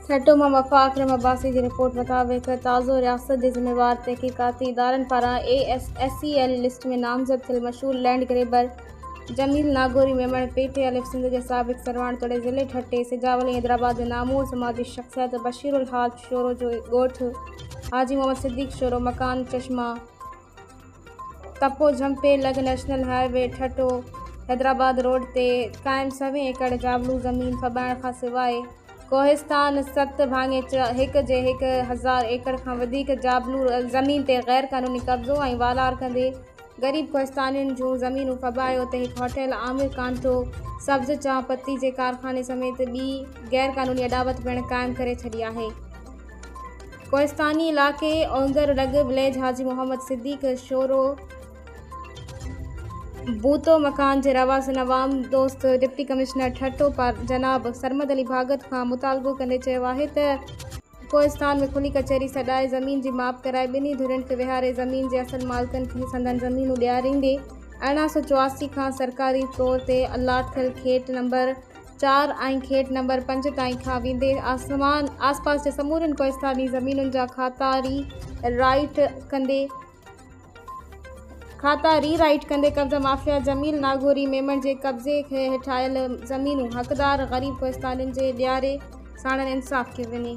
ठट्टो मां वफ़ा अकरम अब्बासी की रिपोर्ट मुताबिक ताज़ो रियासत के ज़िम्मेवार तहक़ीक़ाती इदारनि पारां ASCL लिस्ट में नामज़द थियल मशहूर लैंड ग्रेबर जमील नागौरी मेमण PTIF सिंध के साबिक़ सरवाण तोड़े ज़िले ठट्टे सिजावली हैदराबाद के नामूर समाजी शख्सियत बशीरुल हाज शोरो जो ॻोठ हाजी मोहम्मद सिद्दीक़ शोरो मकान चश्मा तपो झंपे लग नेशनल हाईवे ठट्टो हैदराबाद रोड ते क़ाइम 100 एकड़ जाबलू ज़मीन फबाइण खां सवाइ कोहिस्तान 7 भाङे 1 जे 1000 एकड़ खां वधीक जाबलू ज़मीन ते गैर क़ानूनी कब्ज़ो ऐं वालार कंदे ग़रीब कोहिस्तानियुनि जूं ज़मीनूं फबायो ते हिकु होटल आमिर कांटो सब्ज़ चांहि पत्ती जे कारखाने समेत ॿी गैर क़ानूनी अॾावत पिणु क़ाइमु करे छॾी आहे। कोहिस्तानी इलाइक़े ओंगर लग विलेज हाजी मोहम्मद सिद्दीक़ शोरो बूतो मकान जे रवास नवाम दोस्त डिप्टी कमिश्नर ठट्टो पर जनाब सरमद अली भागत खां मुतालबो कंदे चयो आहे त कोहिस्तान में खुली कचहरी सॾाए ज़मीन जी माप कराए ॿिन्ही धुरियुनि खे विहारे ज़मीन जे असल मालिकनि खे संदनि ज़मीनूं ॾियारींदे 1884 खां सरकारी तौर ते अलाट थियल खेट नंबर 4 ऐं खेट नंबर 5 ताईं खां वेंदे आसपास जे समूरनि कोहिस्तानी ज़मीनुनि जा खाता री-राइट कंदे कब्ज़ा माफ़िया जमील नागौरी मेमण जे कब्ज़े खे हेठि आयल ज़मीनूं हक़दार ग़रीब कोहिस्तानियुनि जे ॾियारे साणनि इंसाफ़ खे वञे।